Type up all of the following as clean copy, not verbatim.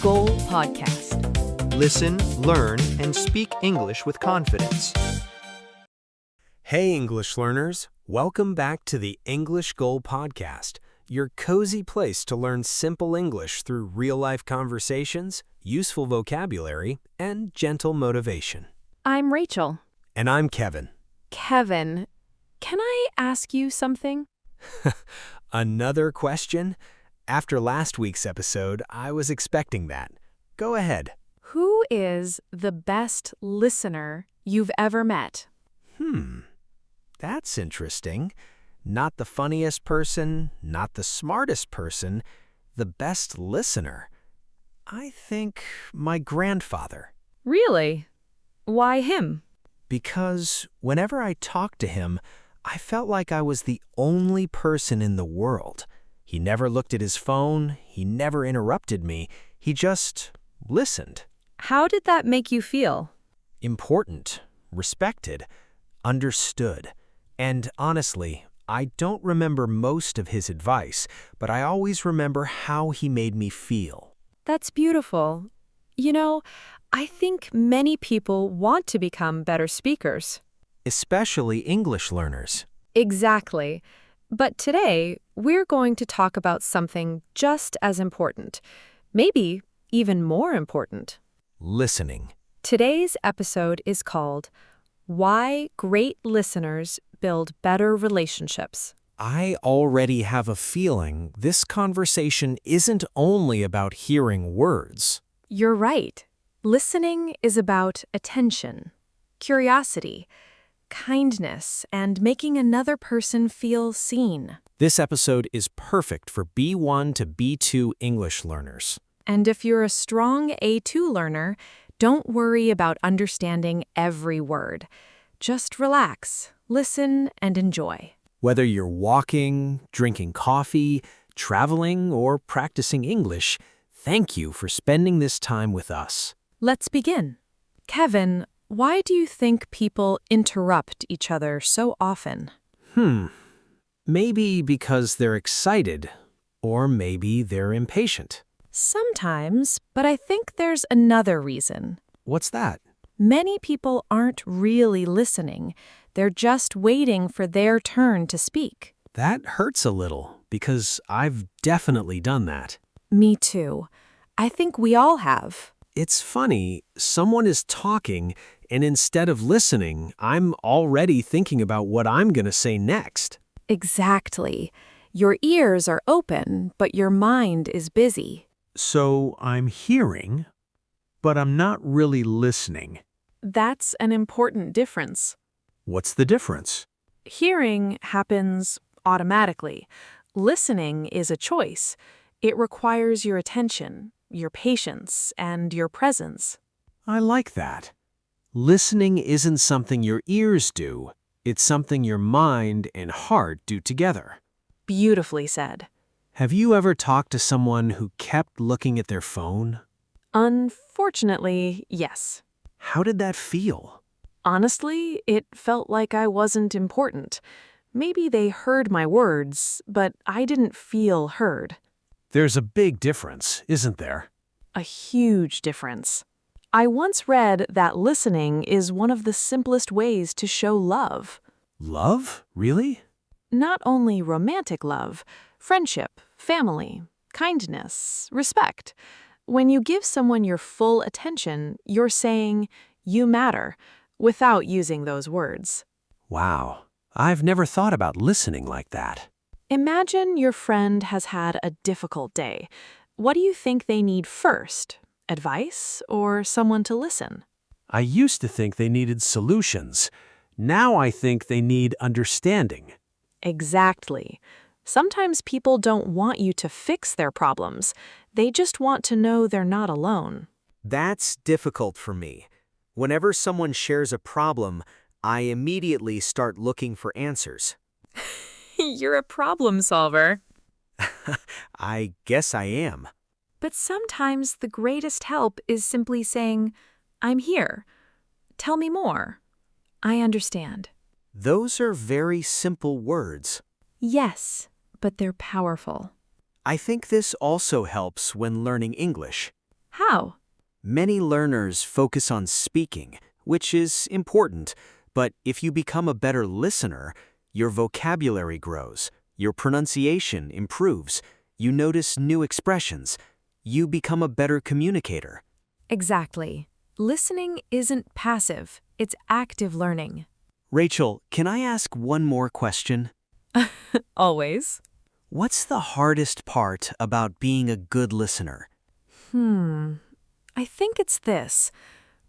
Goal Podcast. Listen, learn, and speak English with confidence. Hey, English learners. Welcome back to the English Goal Podcast, your cozy place to learn simple English through real-life conversations, useful vocabulary, and gentle motivation. I'm Rachel. And I'm Kevin. Kevin, can I ask you something? Another question? After last week's episode, I was expecting that. Go ahead. Who is the best listener you've ever met? That's interesting. Not the funniest person, not the smartest person, the best listener. I think my grandfather. Really? Why him? Because whenever I talked to him, I felt like I was the only person in the world. He never looked at his phone, he never interrupted me, he just listened. How did that make you feel? Important, respected, understood. And honestly, I don't remember most of his advice, but I always remember how he made me feel. That's beautiful. You know, I think many people want to become better speakers. Especially English learners. Exactly. But today, we're going to talk about something just as important, maybe even more important. Listening. Today's episode is called Why Great Listeners Build Better Relationships. I already have a feeling this conversation isn't only about hearing words. You're right. Listening is about attention, curiosity, kindness, and making another person feel seen. This episode is perfect for B1 to B2 English learners. And if you're a strong A2 learner, don't worry about understanding every word. Just relax, listen, and enjoy. Whether you're walking, drinking coffee, traveling, or practicing English, thank you for spending this time with us. Let's begin. Kevin, why do you think people interrupt each other so often? Maybe because they're excited, or maybe they're impatient. Sometimes, but I think there's another reason. What's that? Many people aren't really listening. They're just waiting for their turn to speak. That hurts a little, because I've definitely done that. Me too. I think we all have. It's funny, someone is talking, and instead of listening, I'm already thinking about what I'm going to say next. Exactly. Your ears are open, but your mind is busy. So I'm hearing, but I'm not really listening. That's an important difference. What's the difference? Hearing happens automatically. Listening is a choice. It requires your attention, your patience, and your presence. I like that. Listening isn't something your ears do. It's something your mind and heart do together. Beautifully said. Have you ever talked to someone who kept looking at their phone? Unfortunately, yes. How did that feel? Honestly, it felt like I wasn't important. Maybe they heard my words, but I didn't feel heard. There's a big difference, isn't there? A huge difference. I once read that listening is one of the simplest ways to show love. Love? Really? Not only romantic love, friendship, family, kindness, respect. When you give someone your full attention, you're saying, "You matter," without using those words. Wow, I've never thought about listening like that. Imagine your friend has had a difficult day. What do you think they need first? Advice or someone to listen? I used to think they needed solutions. Now I think they need understanding. Exactly. Sometimes people don't want you to fix their problems. They just want to know they're not alone. That's difficult for me. Whenever someone shares a problem, I immediately start looking for answers. You're a problem solver. I guess I am. But sometimes the greatest help is simply saying, "I'm here. Tell me more. I understand." Those are very simple words. Yes, but they're powerful. I think this also helps when learning English. How? Many learners focus on speaking, which is important, but if you become a better listener, your vocabulary grows, your pronunciation improves, you notice new expressions, you become a better communicator. Exactly. Listening isn't passive, it's active learning. Rachel, can I ask one more question? Always. What's the hardest part about being a good listener? I think it's this.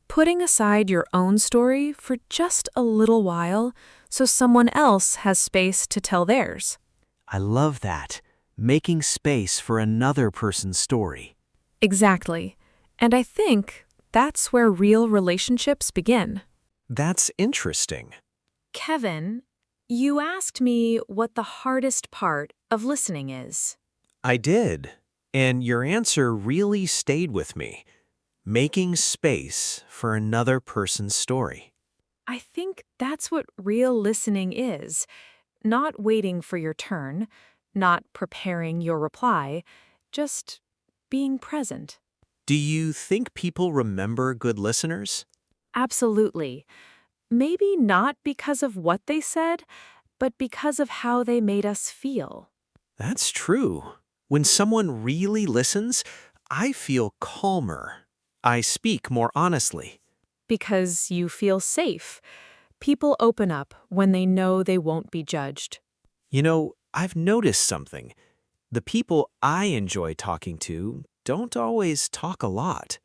Putting aside your own story for just a little while so someone else has space to tell theirs. I love that. Making space for another person's story. Exactly. And I think that's where real relationships begin. That's interesting. Kevin, you asked me what the hardest part of listening is. I did, and your answer really stayed with me. Making space for another person's story. I think that's what real listening is. Not waiting for your turn, not preparing your reply, just being present. Do you think people remember good listeners? Absolutely. Maybe not because of what they said, but because of how they made us feel. That's true. When someone really listens, I feel calmer. I speak more honestly. Because you feel safe. People open up when they know they won't be judged. You know, I've noticed something. The people I enjoy talking to don't always talk a lot.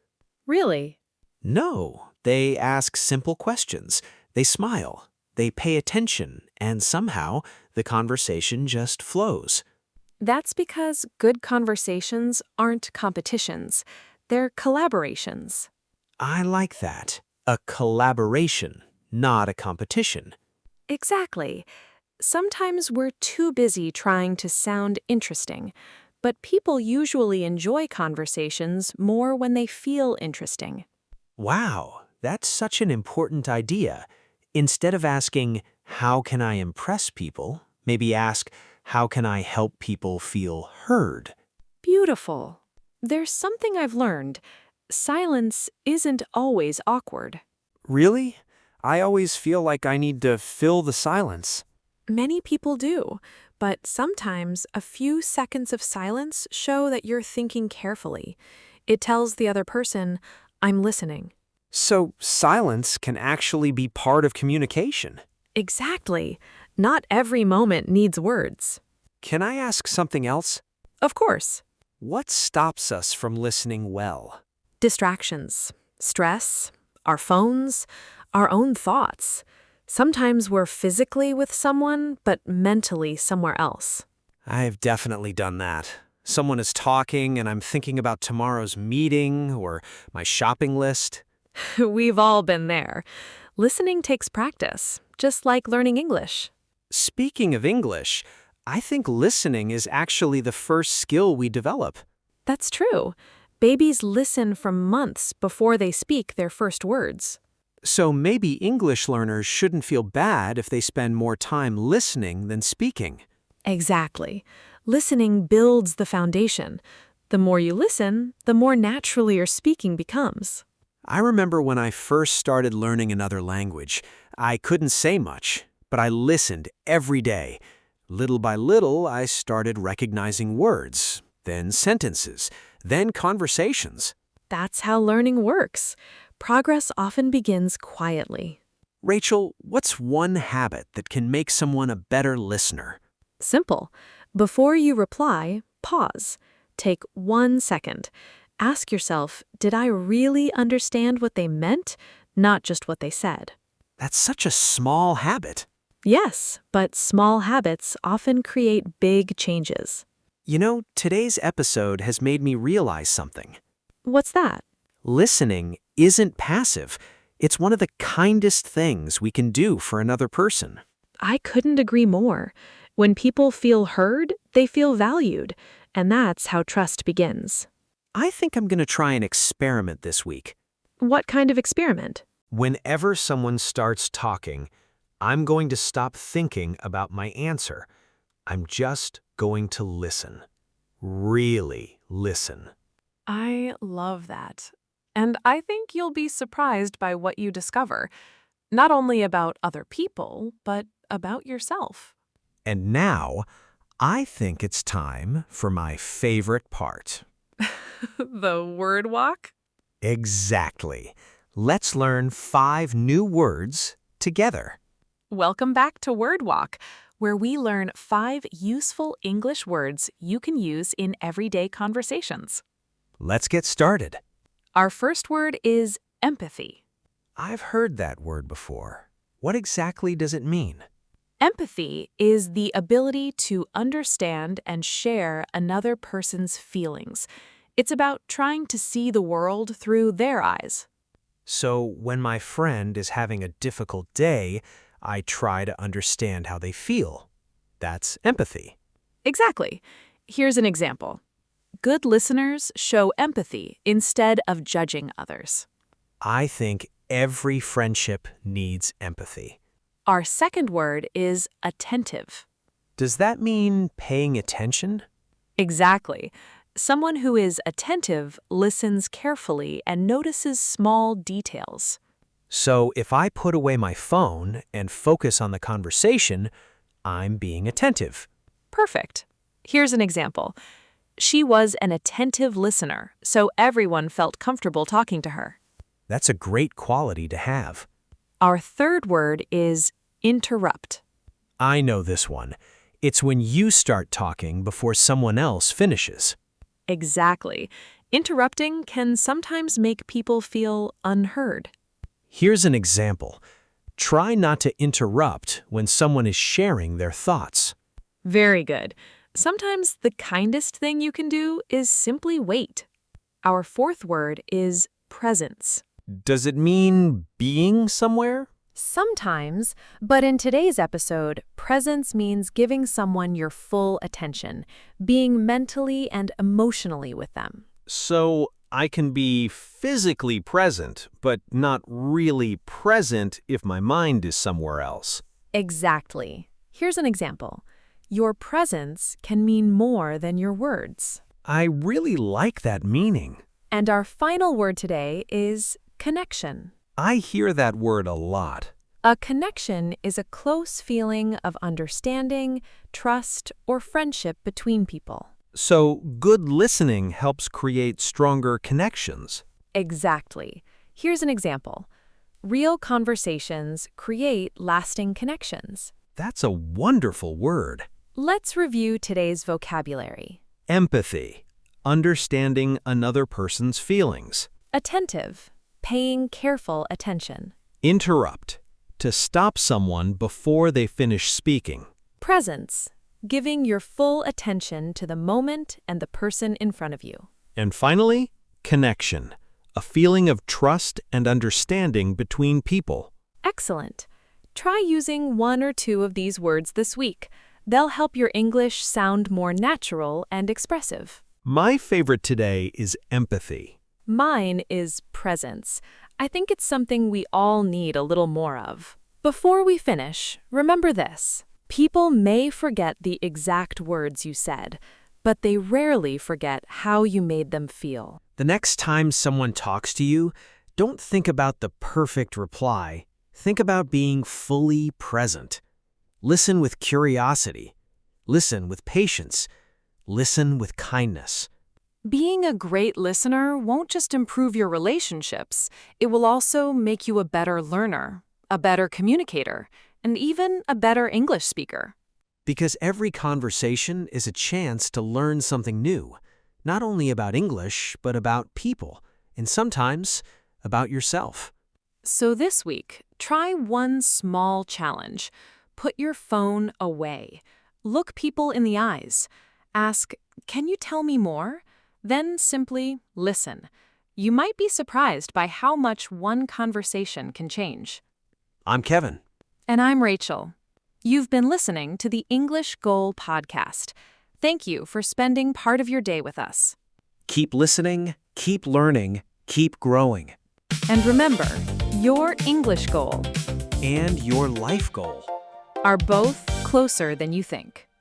Really? No, they ask simple questions. They smile. They pay attention, and somehow the conversation just flows. That's because good conversations aren't competitions. They're collaborations. I like that. A collaboration, not a competition. Exactly. Sometimes we're too busy trying to sound interesting, but people usually enjoy conversations more when they feel interesting. Wow, that's such an important idea. Instead of asking, how can I impress people, maybe ask, how can I help people feel heard? Beautiful. There's something I've learned. Silence isn't always awkward. Really? I always feel like I need to fill the silence. Many people do, but sometimes a few seconds of silence show that you're thinking carefully. It tells the other person, I'm listening. So silence can actually be part of communication. Exactly. Not every moment needs words. Can I ask something else? Of course. What stops us from listening well? Distractions, stress, our phones, our own thoughts. Sometimes we're physically with someone, but mentally somewhere else. I've definitely done that. Someone is talking and I'm thinking about tomorrow's meeting or my shopping list. We've all been there. Listening takes practice, just like learning English. Speaking of English, I think listening is actually the first skill we develop. That's true. Babies listen for months before they speak their first words. So maybe English learners shouldn't feel bad if they spend more time listening than speaking. Exactly. Listening builds the foundation. The more you listen, the more naturally your speaking becomes. I remember when I first started learning another language, I couldn't say much, but I listened every day. Little by little, I started recognizing words, then sentences, then conversations. That's how learning works. Progress often begins quietly. Rachel, what's one habit that can make someone a better listener? Simple. Before you reply, pause. Take 1 second. Ask yourself, did I really understand what they meant, not just what they said? That's such a small habit. Yes, but small habits often create big changes. You know, today's episode has made me realize something. What's that? Listening isn't passive. It's one of the kindest things we can do for another person. I couldn't agree more. When people feel heard, they feel valued, and that's how trust begins. I think I'm going to try an experiment this week. What kind of experiment? Whenever someone starts talking, I'm going to stop thinking about my answer. I'm just going to listen. Really listen. I love that. And I think you'll be surprised by what you discover, not only about other people, but about yourself. And now, I think it's time for my favorite part. The word walk? Exactly. Let's learn 5 new words together. Welcome back to Wordwalk, where we learn 5 useful English words you can use in everyday conversations. Let's get started. Our first word is empathy. I've heard that word before. What exactly does it mean? Empathy is the ability to understand and share another person's feelings. It's about trying to see the world through their eyes. So, when my friend is having a difficult day, I try to understand how they feel. That's empathy. Exactly. Here's an example. Good listeners show empathy instead of judging others. I think every friendship needs empathy. Our second word is attentive. Does that mean paying attention? Exactly. Someone who is attentive listens carefully and notices small details. So, if I put away my phone and focus on the conversation, I'm being attentive. Perfect. Here's an example. She was an attentive listener, so everyone felt comfortable talking to her. That's a great quality to have. Our third word is interrupt. I know this one. It's when you start talking before someone else finishes. Exactly. Interrupting can sometimes make people feel unheard. Here's an example. Try not to interrupt when someone is sharing their thoughts. Very good. Sometimes the kindest thing you can do is simply wait. Our fourth word is presence. Does it mean being somewhere? Sometimes, but in today's episode, presence means giving someone your full attention, being mentally and emotionally with them. So I can be physically present, but not really present if my mind is somewhere else. Exactly. Here's an example. Your presence can mean more than your words. I really like that meaning. And our final word today is connection. I hear that word a lot. A connection is a close feeling of understanding, trust, or friendship between people. So good listening helps create stronger connections. Exactly. Here's an example. Real conversations create lasting connections. That's a wonderful word. Let's review today's vocabulary. Empathy, understanding another person's feelings. Attentive, paying careful attention. Interrupt, to stop someone before they finish speaking. Presence, giving your full attention to the moment and the person in front of you. And finally, connection, a feeling of trust and understanding between people. Excellent. Try using 1 or 2 of these words this week. They'll help your English sound more natural and expressive. My favorite today is empathy. Mine is presence. I think it's something we all need a little more of. Before we finish, remember this. People may forget the exact words you said, but they rarely forget how you made them feel. The next time someone talks to you, don't think about the perfect reply. Think about being fully present. Listen with curiosity. Listen with patience. Listen with kindness. Being a great listener won't just improve your relationships, it will also make you a better learner, a better communicator, and even a better English speaker. Because every conversation is a chance to learn something new, not only about English, but about people, and sometimes about yourself. So this week, try one small challenge. Put your phone away. Look people in the eyes. Ask, "Can you tell me more?" Then simply listen. You might be surprised by how much one conversation can change. I'm Kevin. And I'm Rachel. You've been listening to the English Goal podcast. Thank you for spending part of your day with us. Keep listening, keep learning, keep growing. And remember, your English goal And your life goal. are both closer than you think.